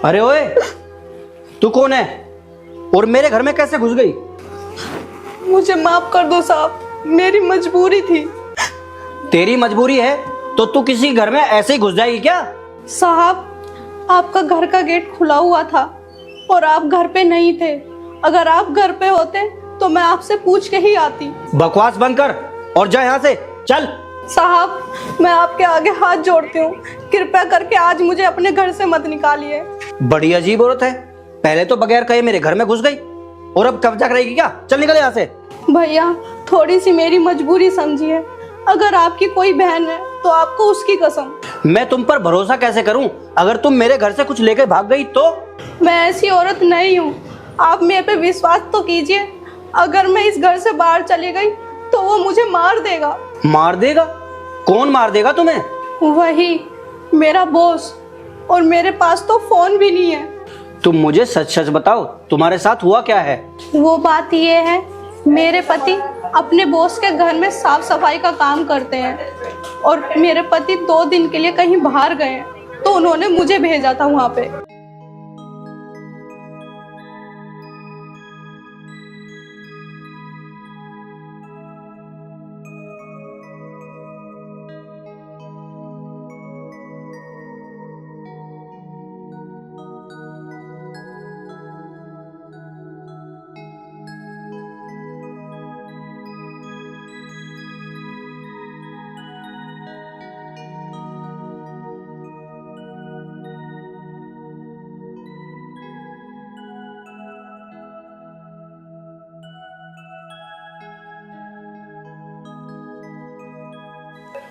अरे ओए, तू कौन है और मेरे घर में कैसे घुस गई? मुझे माफ कर दो साहब, मेरी मजबूरी थी। तेरी मजबूरी है तो तू किसी घर में ऐसे ही घुस जाएगी क्या? साहब, आपका घर का गेट खुला हुआ था और आप घर पे नहीं थे। अगर आप घर पे होते तो मैं आपसे पूछ के ही आती। बकवास बंद कर और जा यहाँ से, चल। साहब, मैं आपके आगे हाथ जोड़ती हूँ, कृपया करके आज मुझे अपने घर से मत निकालिए। बड़ी अजीब औरत है, पहले तो बगैर कहे मेरे घर में घुस गई और अब कब्जा करेगी क्या? चल निकल यहाँ से। भैया, थोड़ी सी मेरी मजबूरी समझिए। अगर आपकी कोई बहन है तो आपको उसकी कसम। मैं तुम पर भरोसा कैसे करूं अगर तुम मेरे घर से कुछ लेकर भाग गई तो? मैं ऐसी औरत नहीं हूँ, आप मेरे पे विश्वास तो कीजिए। अगर मैं इस घर से बाहर चली गई तो वो मुझे मार देगा। मार देगा? कौन मार देगा तुम्हें? वही, मेरा बॉस। और मेरे पास तो फोन भी नहीं है। तुम मुझे सच सच बताओ, तुम्हारे साथ हुआ क्या है? वो बात ये है, मेरे पति अपने बॉस के घर में साफ सफाई का काम करते हैं और मेरे पति 2 दिन के लिए कहीं बाहर गए हैं तो उन्होंने मुझे भेजा था वहां पे।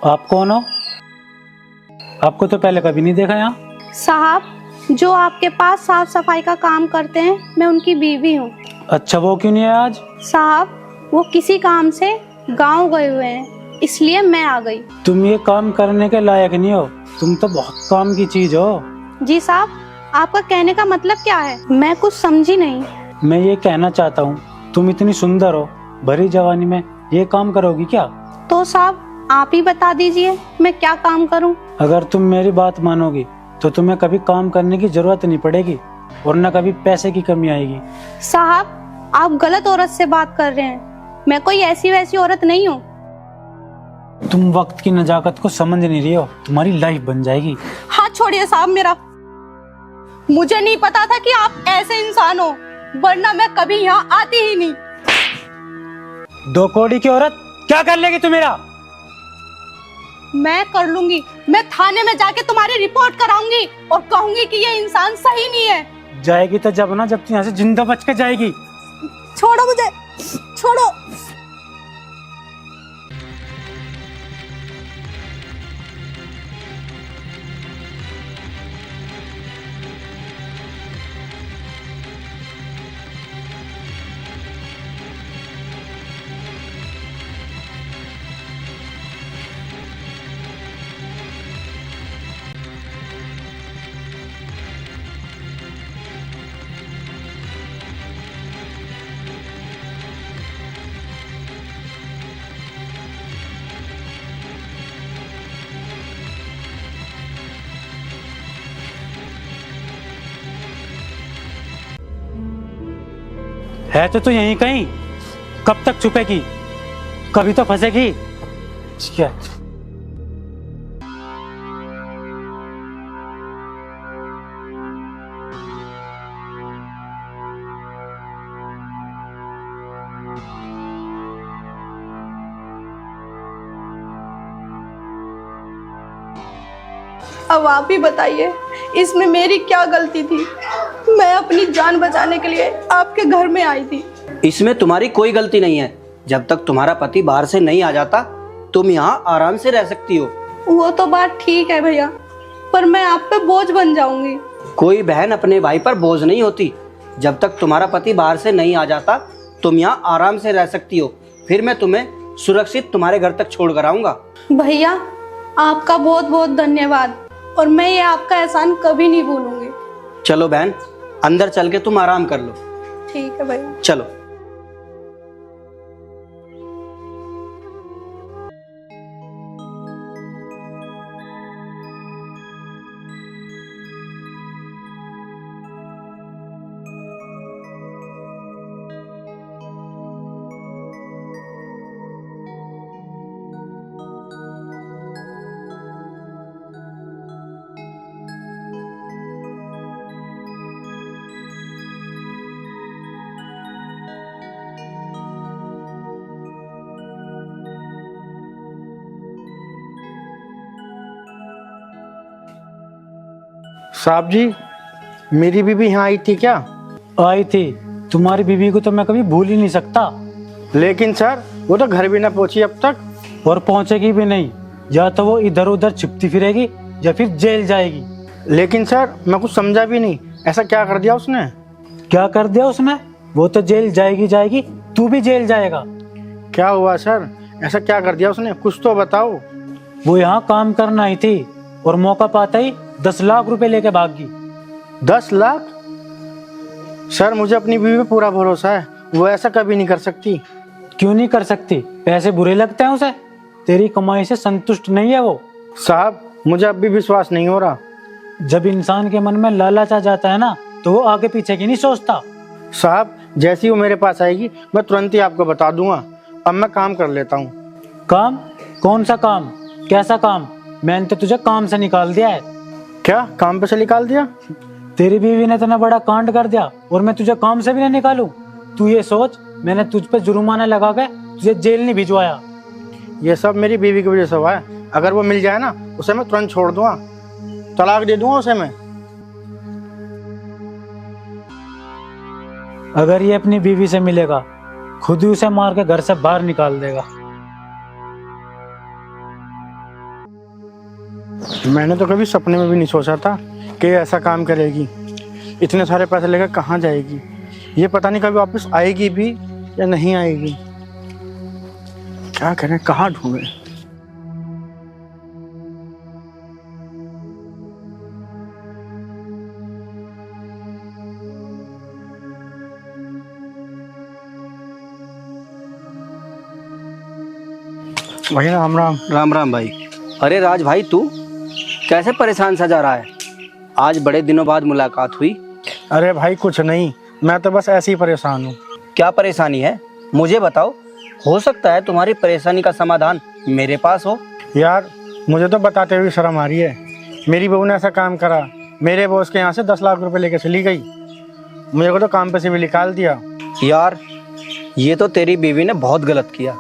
आप कौन हो? आपको तो पहले कभी नहीं देखा यहाँ। साहब, जो आपके पास साफ सफाई का काम करते हैं, मैं उनकी बीवी हूँ। अच्छा, वो क्यों नहीं है आज? साहब, वो किसी काम से गांव गए हुए हैं, इसलिए मैं आ गई। तुम ये काम करने के लायक नहीं हो, तुम तो बहुत काम की चीज हो। जी साहब, आपका कहने का मतलब क्या है? मैं कुछ समझी नहीं। मैं ये कहना चाहता हूँ, तुम इतनी सुंदर हो, भरी जवानी में ये काम करोगी क्या? तो साहब, आप ही बता दीजिए मैं क्या काम करूं? अगर तुम मेरी बात मानोगी तो तुम्हें कभी काम करने की जरूरत नहीं पड़ेगी और न कभी पैसे की कमी आएगी। साहब, आप गलत औरत से बात कर रहे हैं। मैं कोई ऐसी वैसी औरत नहीं हूँ। तुम वक्त की नजाकत को समझ नहीं रही हो, तुम्हारी लाइफ बन जाएगी। हाथ छोड़िए साहब मेरा। मुझे नहीं पता था कि आप ऐसे इंसान हो, वरना मैं कभी यहाँ आती ही नहीं। 2 कौड़ी की औरत क्या कर लेगी तू मेरा? मैं कर लूंगी। मैं थाने में जाके तुम्हारी रिपोर्ट कराऊंगी और कहूंगी कि ये इंसान सही नहीं है। जाएगी तो जब ना, जब तू यहाँ से जिंदा बच के जाएगी। छोड़ो मुझे, छोड़ो। है तो तू यहीं कहीं, कब तक छुपेगी? कभी तो फंसेगी। ठीक है। अब आप ही बताइए, इसमें मेरी क्या गलती थी? मैं अपनी जान बचाने के लिए आपके घर में आई थी। इसमें तुम्हारी कोई गलती नहीं है। जब तक तुम्हारा पति बाहर से नहीं आ जाता तुम यहाँ आराम से रह सकती हो। वो तो बात ठीक है भैया, पर मैं आप पे बोझ बन जाऊंगी। कोई बहन अपने भाई पर बोझ नहीं होती। जब तक तुम्हारा पति बाहर से नहीं आ जाता तुम यहाँ आराम से रह सकती हो। फिर मैं तुम्हें सुरक्षित तुम्हारे घर तक छोड़ कर आऊंगा। भैया, आपका बहुत बहुत धन्यवाद और मैं ये आपका एहसान कभी नहीं भूलूंगी। चलो बहन, अंदर चल के तुम आराम कर लो। ठीक है भैया। चलो। साहब जी, मेरी बीवी यहाँ आई थी क्या? आई थी। तुम्हारी बीवी को तो मैं कभी भूल ही नहीं सकता। लेकिन सर, वो तो घर भी ना पहुंची अब तक। और पहुंचेगी भी नहीं। या तो वो इधर उधर छिपती फिरेगी या फिर जेल जाएगी। लेकिन सर, मैं कुछ समझा भी नहीं, ऐसा क्या कर दिया उसने? क्या कर दिया उसने? वो तो जेल जाएगी जाएगी, तू भी जेल जाएगा। क्या हुआ सर? ऐसा क्या कर दिया उसने? कुछ तो बताओ। वो यहाँ काम करना आई थी और मौका पाता ही 10 लाख रुपए लेके भाग गई। 10 लाख? सर, मुझे अपनी बीवी पे पूरा भरोसा है, वो ऐसा कभी नहीं कर सकती। क्यों नहीं कर सकती? पैसे बुरे लगते हैं उसे? तेरी कमाई से संतुष्ट नहीं है वो। साहब, मुझे अब भी विश्वास नहीं हो रहा। जब इंसान के मन में लालच आ जाता है ना, तो वो आगे पीछे की नहीं सोचता। साहब, जैसे ही वो मेरे पास आएगी मैं तुरंत ही आपको बता दूंगा। अब मैं काम कर लेता हूँ। काम? कौन सा काम? कैसा काम? मैंने तो तुझे काम से निकाल दिया है। क्या काम पे से निकाल दिया? तेरी बीवी ने इतना बड़ा कांड कर दिया और मैं तुझे काम से भी नहीं निकालूं? तू ये सोच, मैंने तुझ पे जुर्माना लगा के तुझे जेल नहीं भिजवाया। ये सब मेरी बीवी की वजह से हुआ है। अगर वो मिल जाए ना, उसे मैं तुरंत छोड़ दूंगा, तलाक दे दूंगा उसे मैं। अगर ये अपनी बीवी से मिलेगा, खुद ही उसे मार के घर से बाहर निकाल देगा। मैंने तो कभी सपने में भी नहीं सोचा था कि ये ऐसा काम करेगी। इतने सारे पैसे लेकर कहाँ जाएगी? ये पता नहीं कभी वापस आएगी भी या नहीं आएगी। क्या करें, कहाँ ढूंढें? भाई राम राम। राम राम भाई। अरे राज भाई, तू कैसे परेशान सा जा रहा है? आज बड़े दिनों बाद मुलाकात हुई। अरे भाई कुछ नहीं, मैं तो बस ऐसे ही परेशान हूँ। क्या परेशानी है, मुझे बताओ। हो सकता है तुम्हारी परेशानी का समाधान मेरे पास हो। यार, मुझे तो बताते हुए शर्म आ रही है। मेरी बहू ने ऐसा काम करा, मेरे बॉस के यहाँ से 10 लाख रुपए लेके चली गई। मुझे को तो काम पे से भी निकाल दिया। यार, ये तो तेरी बीवी ने बहुत गलत किया।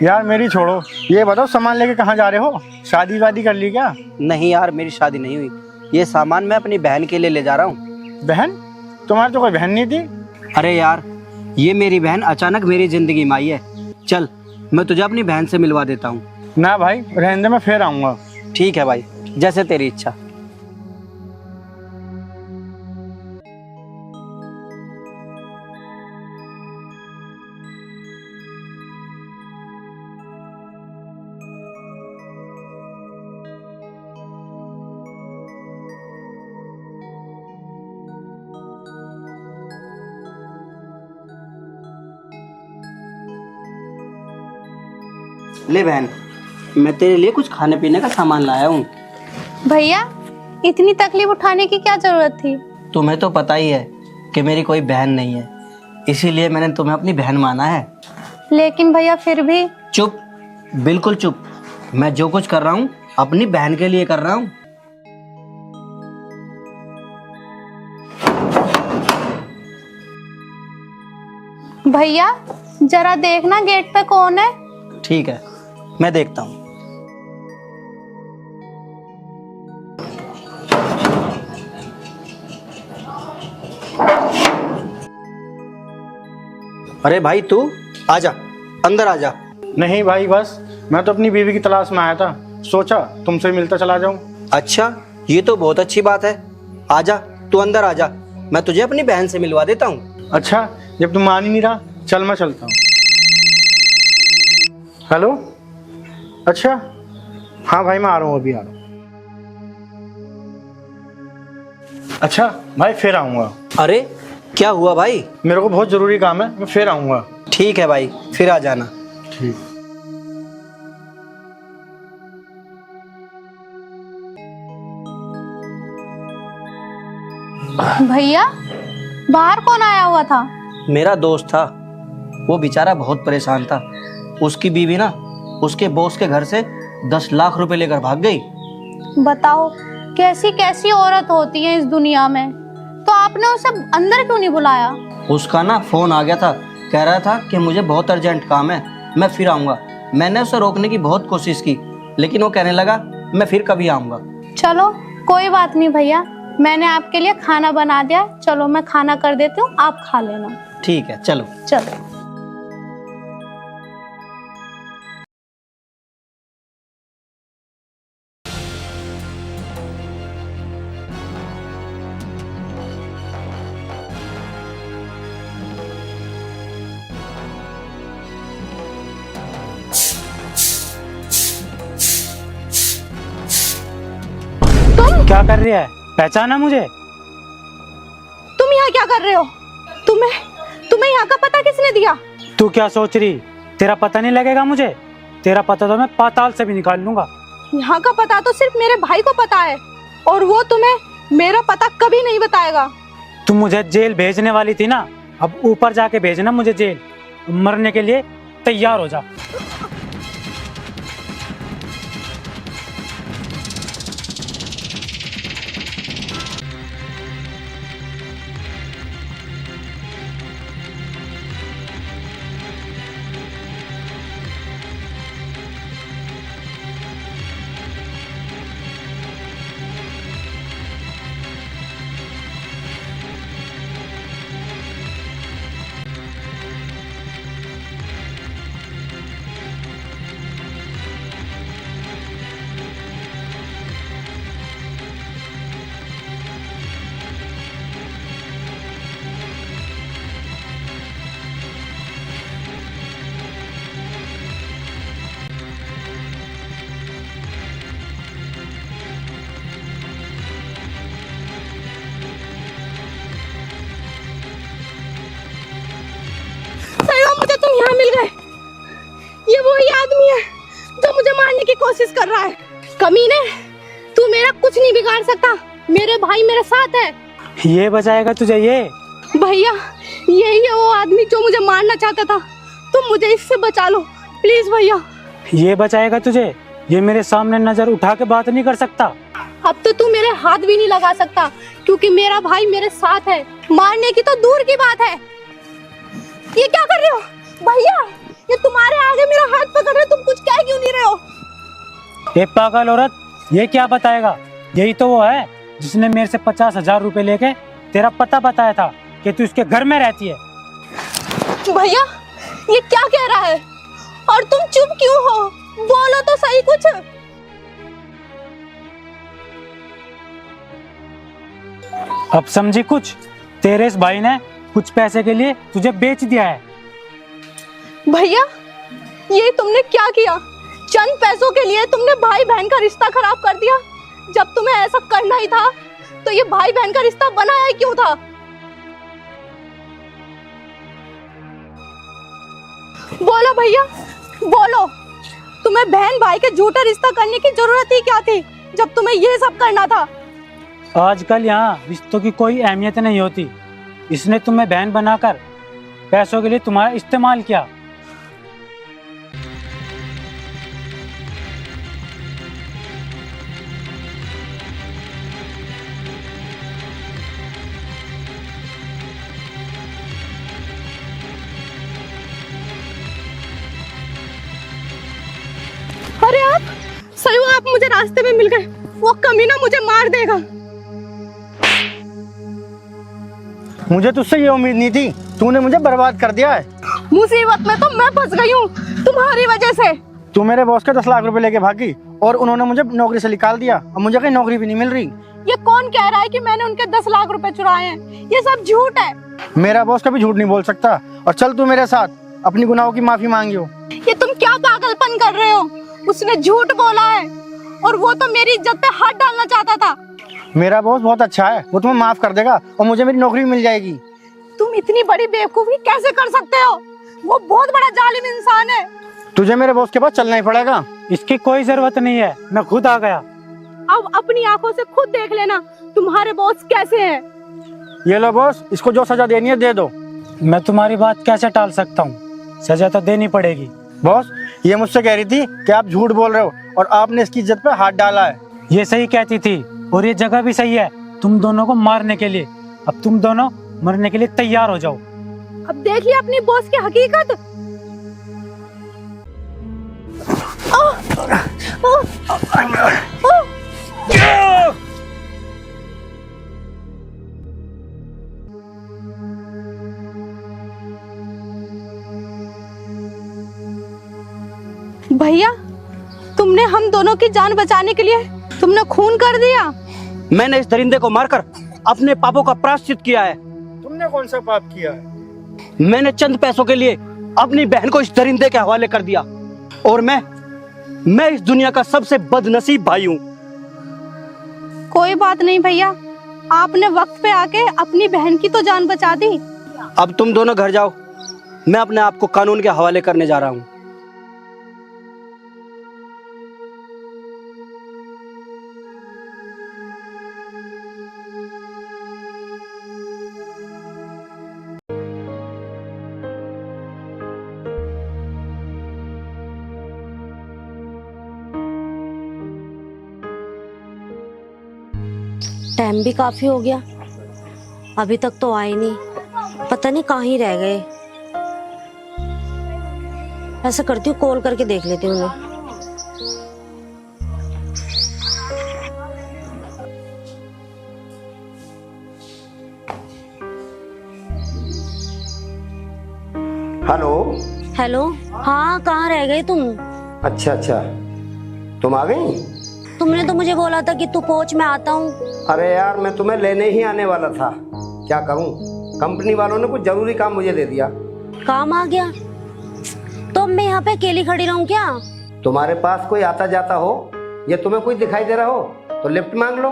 यार मेरी छोड़ो, ये बताओ सामान लेके कहाँ जा रहे हो? शादी वादी कर ली क्या? नहीं यार, मेरी शादी नहीं हुई। ये सामान मैं अपनी बहन के लिए ले जा रहा हूँ। बहन? तुम्हारी तो कोई बहन नहीं थी। अरे यार, ये मेरी बहन अचानक मेरी जिंदगी में आई है। चल, मैं तुझे अपनी बहन से मिलवा देता हूँ। ना भाई, रहने दे, मैं फिर आऊँगा। ठीक है भाई, जैसे तेरी इच्छा। ले बहन, मैं तेरे लिए कुछ खाने पीने का सामान लाया हूँ। भैया, इतनी तकलीफ उठाने की क्या जरूरत थी? तुम्हें तो पता ही है कि मेरी कोई बहन नहीं है, इसीलिए मैंने तुम्हें अपनी बहन माना है। लेकिन भैया फिर भी। चुप, बिल्कुल चुप। मैं जो कुछ कर रहा हूँ अपनी बहन के लिए कर रहा हूँ। भैया जरा देखना गेट पे कौन है। ठीक है, मैं देखता हूँ। अरे भाई, तू आजा, अंदर आजा। नहीं भाई, बस मैं तो अपनी बीवी की तलाश में आया था, सोचा तुमसे मिलता चला जाऊं। अच्छा, ये तो बहुत अच्छी बात है। आजा, तू अंदर आजा, मैं तुझे अपनी बहन से मिलवा देता हूँ। अच्छा, जब तुम मान ही नहीं रहा, चल मैं चलता हूँ। हेलो, अच्छा हाँ भाई, मैं आ रहा हूँ, अभी आ रहा हूँ। अच्छा भाई, फिर आऊँगा। अरे क्या हुआ भाई? मेरे को बहुत ज़रूरी काम है, मैं फिर आऊँगा। ठीक है भाई, फिर आ जाना। ठीक। भैया, बाहर कौन आया हुआ था? मेरा दोस्त था, वो बेचारा बहुत परेशान था। उसकी बीवी ना उसके बॉस के घर से 10 लाख रुपए लेकर भाग गई। बताओ, कैसी कैसी औरत होती है इस दुनिया में। तो आपने उसे अंदर क्यों नहीं बुलाया? उसका ना फोन आ गया था, कह रहा था कि मुझे बहुत अर्जेंट काम है, मैं फिर आऊँगा। मैंने उसे रोकने की बहुत कोशिश की, लेकिन वो कहने लगा मैं फिर कभी आऊँगा। चलो कोई बात नहीं भैया, मैंने आपके लिए खाना बना दिया, चलो मैं खाना कर देती हूँ, आप खा लेना। ठीक है, चलो। चलो। क्या कर रही है? पहचाना मुझे? तुम यहाँ क्या कर रहे हो? तुम्हें यहाँ का पता किसने दिया? तू क्या सोच रही? तेरा पता नहीं लगेगा मुझे? तेरा पता तो मैं पाताल से भी निकाल लूंगा। यहाँ का पता तो सिर्फ मेरे भाई को पता है, और वो तुम्हें मेरा पता कभी नहीं बताएगा। तुम मुझे जेल भेजने वाली थी ना, अब ऊपर जाके भेजना मुझे जेल। मरने के लिए तैयार हो जा। मुझे तुम यहाँ मिल गए। ये वही आदमी है जो मुझे मारने की कोशिश कर रहा है। कमीने, तू मेरा कुछ नहीं बिगाड़ सकता, मेरे भाई मेरे साथ है। ये बचाएगा तुझे? ये भैया, यही है वो आदमी जो मुझे मारना चाहता था, तुम मुझे इससे बचा लो प्लीज भैया। ये बचाएगा तुझे? ये मेरे सामने नजर उठा के बात नहीं कर सकता। अब तो तू मेरे हाथ भी नहीं लगा सकता, क्योंकि मेरा भाई मेरे साथ है। मारने की तो दूर की बात है। ये क्या कर रहे हो भैया? ये तुम्हारे आगे मेरा हाथ पकड़ रहे, तुम कुछ कह क्यों नहीं रहे हो? ये पागल औरत, ये क्या बताएगा? यही तो वो है जिसने मेरे से 50,000 रुपए लेके तेरा पता बताया था कि तू इसके घर में रहती है। भैया, ये क्या कह रहा है? और तुम चुप क्यों हो? बोलो तो सही कुछ। अब समझी कुछ? तेरे इस भाई ने कुछ पैसे के लिए तुझे बेच दिया है। भैया, ये तुमने क्या किया? चंद पैसों के लिए तुमने भाई बहन का रिश्ता खराब कर दिया। जब तुम्हें ऐसा करना ही था तो ये भाई बहन का रिश्ता बनाया ही क्यों था? बोलो भैया, बोलो, तुम्हें बहन भाई के झूठा रिश्ता करने की जरूरत ही क्या थी जब तुम्हें ये सब करना था? आजकल यहाँ रिश्तों की कोई अहमियत नहीं होती। इसने तुम्हें बहन बनाकर पैसों के लिए तुम्हारा इस्तेमाल किया। अरे आप सही हो, आप मुझे रास्ते में मिल गए। वो कमीना मुझे मार देगा। मुझे तुझसे ये उम्मीद नहीं थी, तूने मुझे बर्बाद कर दिया है। मुसीबत में तो मैं फंस गई हूँ तुम्हारी वजह से। तू मेरे बॉस के 10 लाख रुपए लेके भागी और उन्होंने मुझे नौकरी से निकाल दिया। अब मुझे कहीं नौकरी भी नहीं मिल रही। ये कौन कह रहा है कि मैंने उनके 10 लाख रुपए चुराए हैं? ये सब झूठ है। मेरा बॉस कभी झूठ नहीं बोल सकता। और चल तू मेरे साथ, अपनी गुनाहों की माफी मांगियो। ये तुम क्या पागलपन कर रहे हो? उसने झूठ बोला है, और वो तो मेरी इज्जत पे हाथ डालना चाहता था। मेरा बॉस बहुत अच्छा है, वो तुम्हें माफ कर देगा और मुझे मेरी नौकरी भी मिल जाएगी। तुम इतनी बड़ी बेवकूफी कैसे कर सकते हो? वो बहुत बड़ा जालिम इंसान है। तुझे मेरे बॉस के पास चलना ही पड़ेगा। इसकी कोई जरूरत नहीं है, मैं खुद आ गया। अब अपनी आंखों से खुद देख लेना तुम्हारे बॉस कैसे हैं। ये लो बॉस, इसको जो सजा देनी है दे दो। मैं तुम्हारी बात कैसे टाल सकता हूँ? सजा तो देनी पड़ेगी। बॉस, ये मुझसे कह रही थी कि आप झूठ बोल रहे हो और आपने इसकी इज्जत पे हाथ डाला है। ये सही कहती थी, और ये जगह भी सही है तुम दोनों को मारने के लिए। अब तुम दोनों मरने के लिए तैयार हो जाओ। अब देख लिया अपनी बॉस की हकीकत। तुमने हम दोनों की जान बचाने के लिए तुमने खून कर दिया। मैंने इस दरिंदे को मारकर अपने पापों का प्रायश्चित किया है। तुमने कौन सा पाप किया है? मैंने चंद पैसों के लिए अपनी बहन को इस दरिंदे के हवाले कर दिया और मैं इस दुनिया का सबसे बदनसीब भाई हूँ। कोई बात नहीं भैया, आपने वक्त पे आके अपनी बहन की तो जान बचा दी। अब तुम दोनों घर जाओ, मैं अपने आप को कानून के हवाले करने जा रहा हूँ। टाइम भी काफी हो गया, अभी तक तो आए नहीं, पता नहीं कहाँ ही रह गए। ऐसा करती हूँ, कॉल करके देख लेती हूँ उन्हें। हेलो। हेलो, हाँ कहाँ रह गए तुम? अच्छा अच्छा, तुम आ गई? तुमने तो मुझे बोला था कि तू पहुंच, मैं आता हूँ। अरे यार, मैं तुम्हें लेने ही आने वाला था। क्या करूं, कंपनी वालों ने कुछ जरूरी काम मुझे दे दिया। काम आ गया? तो मैं यहाँ पे अकेली खड़ी रहूँ क्या? तुम्हारे पास कोई आता जाता हो या तुम्हें कोई दिखाई दे रहा हो तो लिफ्ट मांग लो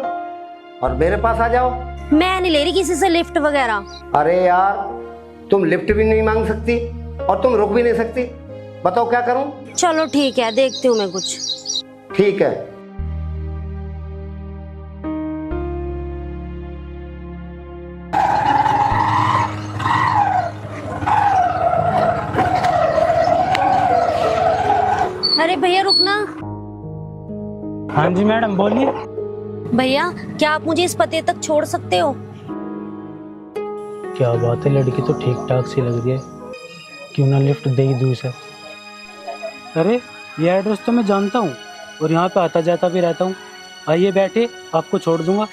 और मेरे पास आ जाओ। मैं नहीं ले रही किसी से लिफ्ट वगैरह। अरे यार, तुम लिफ्ट भी नहीं मांग सकती और तुम रुक भी नहीं सकती, बताओ क्या करूं? चलो ठीक है, देखती हूँ मैं कुछ। ठीक है। अरे भैया रुकना। हाँ जी मैडम, बोलिए। भैया, क्या आप मुझे इस पते तक छोड़ सकते हो? क्या बात है, लड़की तो ठीक ठाक सी लग रही है, क्यों ना लिफ्ट दे ही दूँ इसे। अरे ये एड्रेस तो मैं जानता हूँ और यहाँ पे आता जाता भी रहता हूँ। आइए बैठे, आपको छोड़ दूंगा।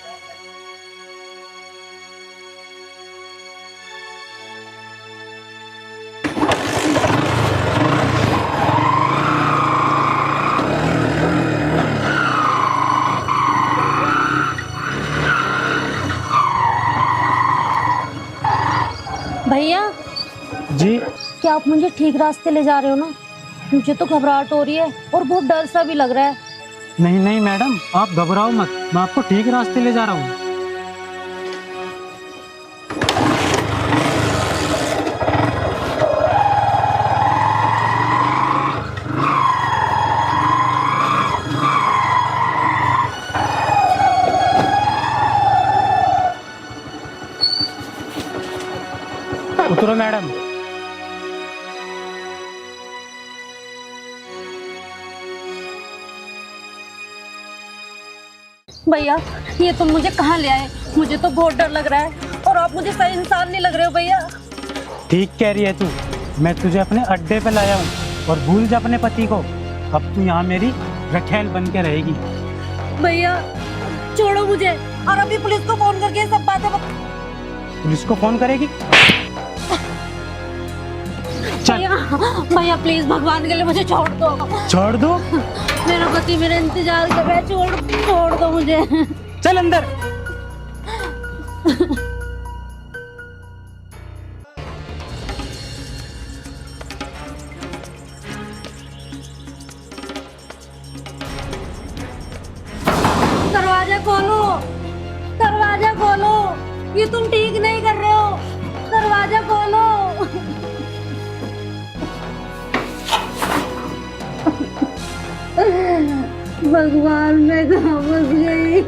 भैया जी, क्या आप मुझे ठीक रास्ते ले जा रहे हो ना? मुझे तो घबराहट हो रही है और बहुत डर सा भी लग रहा है। नहीं नहीं मैडम, आप घबराओ मत, मैं आपको ठीक रास्ते ले जा रहा हूँ। उतरो मैडम। भैया, ये तुम मुझे कहाँ ले आए? मुझे तो बहुत डर लग रहा है और आप मुझे सही इंसान नहीं लग रहे हो भैया। ठीक कह रही है तू, मैं तुझे अपने अड्डे पे लाया हूँ और भूल जा अपने पति को। अब तू यहाँ मेरी रखेल बन के रहेगी। भैया छोड़ो मुझे, और अभी पुलिस को फोन करके सब बातें पुलिस को फोन करेगी? भैया भैया प्लीज, भगवान के लिए मुझे छोड़ दो। छोड़ दो? मेरा पति मेरा इंतजार कर रहा है, छोड़ दो मुझे। चल अंदर। दरवाजा खोलो, दरवाजा खोलो, ये तुम ठीक नहीं कर रहे हो, दरवाजा खोलो। भगवान, मैं कहाँ फंस गई।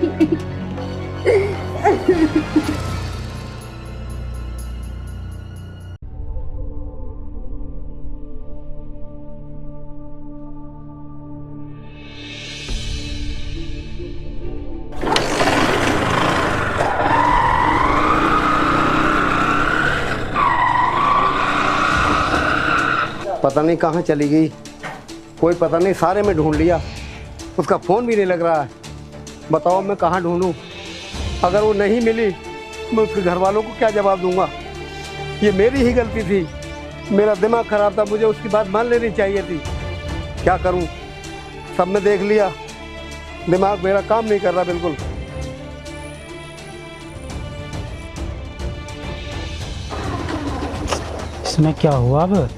पता नहीं कहाँ चली गई, कोई पता नहीं, सारे में ढूंढ लिया, उसका फ़ोन भी नहीं लग रहा है। बताओ मैं कहाँ ढूंढूं? अगर वो नहीं मिली मैं उसके घर वालों को क्या जवाब दूंगा? ये मेरी ही गलती थी, मेरा दिमाग ख़राब था, मुझे उसकी बात मान लेनी चाहिए थी। क्या करूं? सब मैं देख लिया, दिमाग मेरा काम नहीं कर रहा बिल्कुल। इसमें क्या हुआ अब?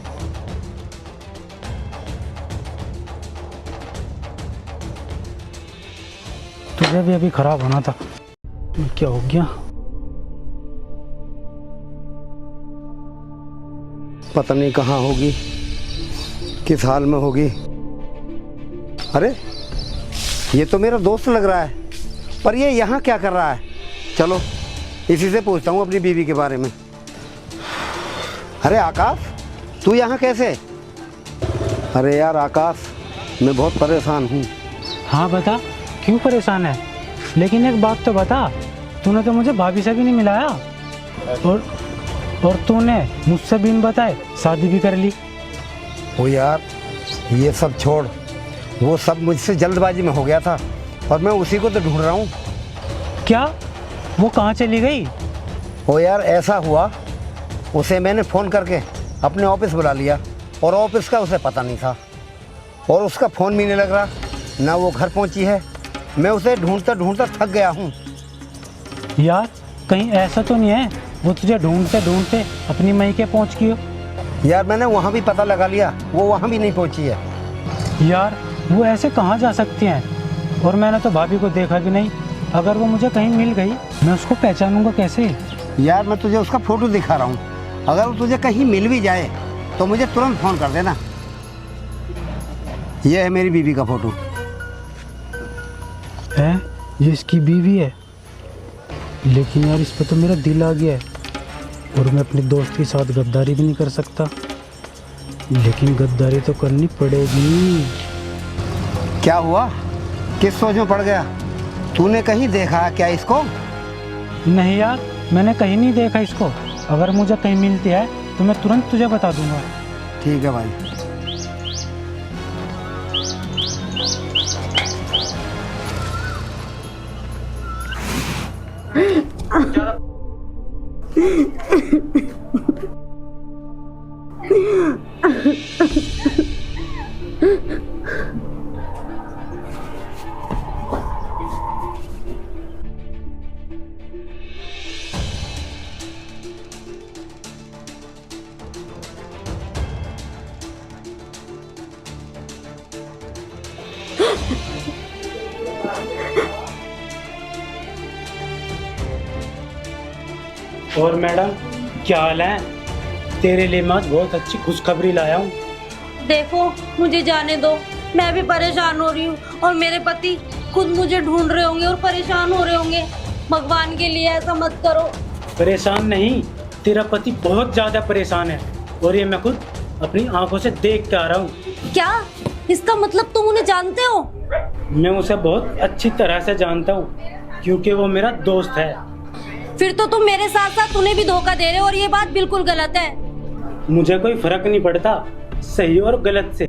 तुझे भी अभी खराब होना था, क्या हो गया? पता नहीं कहाँ होगी, किस हाल में होगी। अरे ये तो मेरा दोस्त लग रहा है, पर ये यहाँ क्या कर रहा है? चलो इसी से पूछता हूँ अपनी बीवी के बारे में। अरे आकाश, तू यहाँ कैसे? अरे यार आकाश, मैं बहुत परेशान हूँ। हाँ बता, क्यों परेशान है? लेकिन एक बात तो बता, तूने तो मुझे भाभी से भी नहीं मिलाया, और तूने मुझसे बिन बताए शादी भी कर ली। ओ यार ये सब छोड़, वो सब मुझसे जल्दबाजी में हो गया था और मैं उसी को तो ढूंढ रहा हूँ। क्या? वो कहाँ चली गई? ओ यार ऐसा हुआ, उसे मैंने फ़ोन करके अपने ऑफिस बुला लिया और ऑफिस का उसे पता नहीं था और उसका फ़ोन भी नहीं लग रहा, ना वो घर पहुंची है। मैं उसे ढूंढता ढूंढता थक गया हूँ। यार कहीं ऐसा तो नहीं है वो तुझे ढूंढते ढूंढते अपनी मई के पहुंच गई हो? यार मैंने वहाँ भी पता लगा लिया, वो वहाँ भी नहीं पहुँची है। यार वो ऐसे कहाँ जा सकती हैं? और मैंने तो भाभी को देखा भी नहीं। अगर वो मुझे कहीं मिल गई, मैं उसको पहचानूंगा कैसे? यार मैं तुझे उसका फ़ोटो दिखा रहा हूँ, अगर वो तुझे कहीं मिल भी जाए तो मुझे तुरंत फ़ोन कर देना। ये है मेरी बीवी का फ़ोटो। है? ये इसकी बीवी है? लेकिन यार इस पर तो मेरा दिल आ गया है और मैं अपने दोस्त के साथ गद्दारी भी नहीं कर सकता, लेकिन गद्दारी तो करनी पड़ेगी। क्या हुआ, किस सोच में पड़ गया? तूने कहीं देखा क्या इसको? नहीं यार, मैंने कहीं नहीं देखा इसको। अगर मुझे कहीं मिलती है तो मैं तुरंत तुझे बता दूंगा। ठीक है भाई। और मैडम क्या हाल है? तेरे लिए मैं आज बहुत अच्छी खुशखबरी लाया हूँ। देखो मुझे जाने दो, मैं भी परेशान हो रही हूँ और मेरे पति खुद मुझे ढूंढ रहे होंगे और परेशान हो रहे होंगे। भगवान के लिए ऐसा मत करो। परेशान नहीं, तेरा पति बहुत ज्यादा परेशान है और ये मैं खुद अपनी आंखों से देख के आ रहा हूँ। क्या? इसका मतलब तुम उन्हें जानते हो? मैं उसे बहुत अच्छी तरह से जानता हूँ क्योंकि वो मेरा दोस्त है। फिर तो तुम मेरे साथ साथ उन्हें भी धोखा दे रहे हो और ये बात बिल्कुल गलत है। मुझे कोई फर्क नहीं पड़ता सही और गलत से।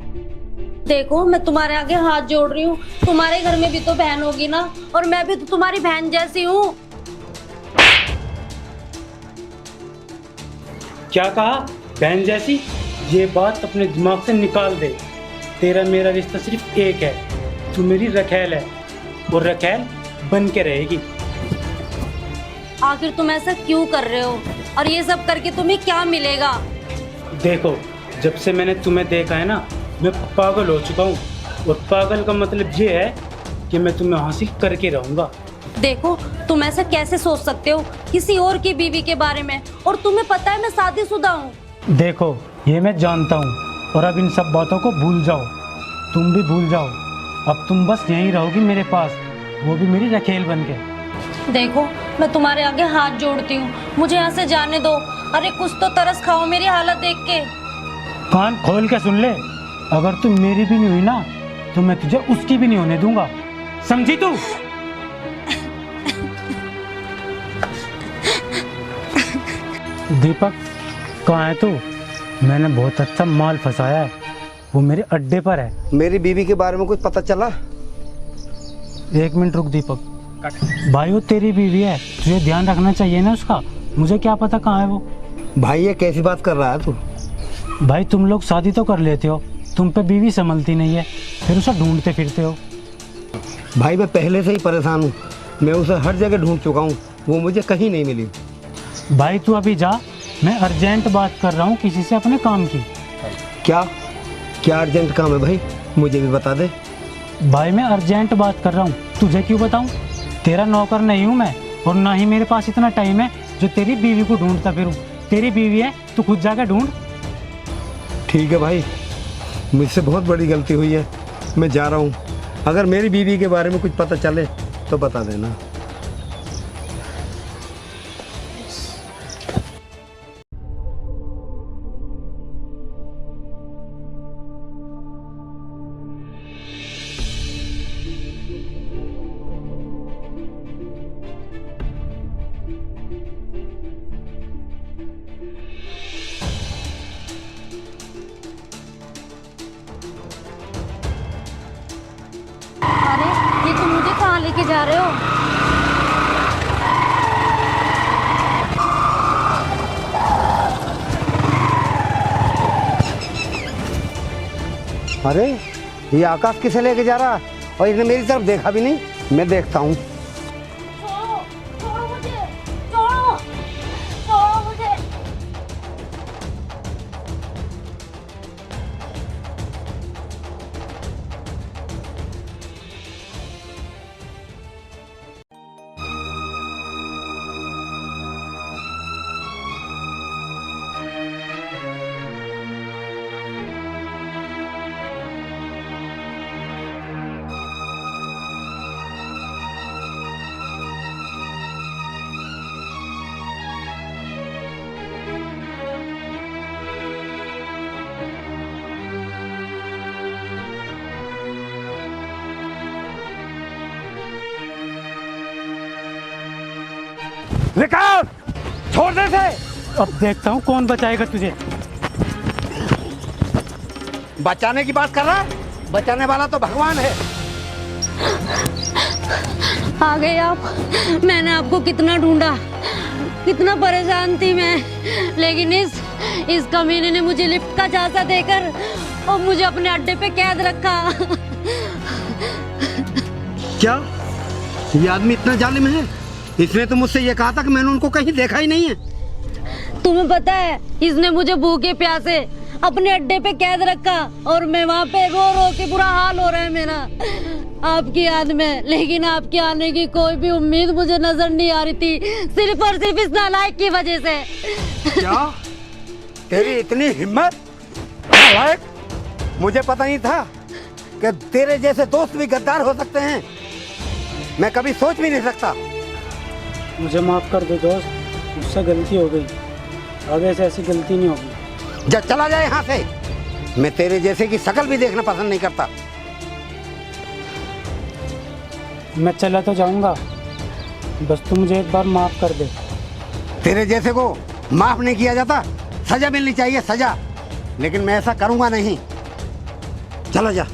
देखो मैं तुम्हारे आगे हाथ जोड़ रही हूँ, तुम्हारे घर में भी तो बहन होगी ना, और मैं भी तो तुम्हारी बहन जैसी हूँ। क्या कहा? बहन जैसी? ये बात अपने दिमाग से निकाल दे। तेरा मेरा रिश्ता सिर्फ एक है, तू मेरी रखेल है और रखेल बन के रहेगी। आखिर तुम ऐसा क्यों कर रहे हो और ये सब करके तुम्हें क्या मिलेगा? देखो जब से मैंने तुम्हें देखा है ना, मैं पागल हो चुका हूँ और पागल का मतलब ये है कि मैं तुम्हें हासिल करके रहूँगा। देखो तुम ऐसा कैसे सोच सकते हो किसी और की बीवी के बारे में, और तुम्हें पता है मैं शादीशुदा हूँ। देखो ये मैं जानता हूँ और अब इन सब बातों को भूल जाओ, तुम भी भूल जाओ। अब तुम बस यहीं रहोगी मेरे पास, वो भी मेरी रखेल बन के। देखो मैं तुम्हारे आगे हाथ जोड़ती हूँ, मुझे यहाँ से जाने दो। अरे कुछ तो तरस खाओ मेरी हालत देख के। कान खोल के सुन ले, अगर तू मेरी भी नहीं हुई ना तो मैं तुझे उसकी भी नहीं होने दूंगा, समझी तू? दीपक कहाँ है तू? मैंने बहुत अच्छा माल फंसाया है, वो मेरे अड्डे पर है। मेरी बीवी के बारे में कुछ पता चला? एक मिनट रुक दीपक। भाई वो तेरी बीवी है, तुझे ध्यान रखना चाहिए ना उसका। मुझे क्या पता कहाँ है वो। भाई ये कैसी बात कर रहा है तू? भाई तुम लोग शादी तो कर लेते हो, तुम पे बीवी संभलती नहीं है। फिर उसे ढूंढते फिरते हो? भाई मैं पहले से ही परेशान हूँ, मैं उसे हर जगह ढूंढ चुका हूँ, वो मुझे कहीं नहीं मिली। भाई तू अभी जा, मैं अर्जेंट बात कर रहा हूँ किसी से अपने काम की। क्या क्या अर्जेंट काम है भाई, मुझे भी बता दे। भाई मैं अर्जेंट बात कर रहा हूँ, तुझे क्यों बताऊँ? तेरा नौकर नहीं हूँ मैं, और ना ही मेरे पास इतना टाइम है जो तेरी बीवी को ढूंढता फिरूँ। तेरी बीवी है, तू खुद जाकर ढूंढ। ठीक है भाई, मुझसे बहुत बड़ी गलती हुई है, मैं जा रहा हूँ। अगर मेरी बीवी के बारे में कुछ पता चले तो बता देना। अरे ये तुम मुझे कहाँ लेके जा रहे हो? अरे ये आकाश किसे लेके जा रहा है, और इसने मेरी तरफ देखा भी नहीं। मैं देखता हूँ। छोड़ो, छोड़ो मुझे, छोड़ो, छोड़ो मुझे। विकास, छोड़ दे इसे। अब देखता हूँ कौन बचाएगा तुझे। बचाने की बात कर रहा है, बचाने वाला तो भगवान है। आ गए आप। मैंने आपको कितना ढूंढा, कितना परेशान थी मैं, लेकिन इस कमीने ने मुझे लिफ्ट का झांसा देकर और मुझे अपने अड्डे पे कैद रखा। क्या ये आदमी इतना जालिम है? इसने तो मुझसे ये कहा था कि मैंने उनको कहीं देखा ही नहीं है। तुम्हें पता है, इसने मुझे भूखे प्यासे अपने अड्डे पे कैद रखा और मैं वहाँ पे रो रो के बुरा हाल हो रहा है मेरा आपकी याद में। लेकिन आपके आने की कोई भी उम्मीद मुझे नजर नहीं आ रही थी, सिर्फ और सिर्फ इस नालायक की वजह से। क्या तेरी इतनी हिम्मत? नालायक, मुझे पता नहीं था कि तेरे जैसे दोस्त भी गद्दार हो सकते हैं। मैं कभी सोच भी नहीं सकता। मुझे माफ़ कर दो दोस्त, मुझसे गलती हो गई, आगे से ऐसी गलती नहीं होगी। जा, चला जाए यहाँ से। मैं तेरे जैसे की शक्ल भी देखना पसंद नहीं करता। मैं चला तो जाऊंगा, बस तू मुझे एक बार माफ़ कर दे। तेरे जैसे को माफ नहीं किया जाता, सजा मिलनी चाहिए, सजा। लेकिन मैं ऐसा करूंगा नहीं। चला जा।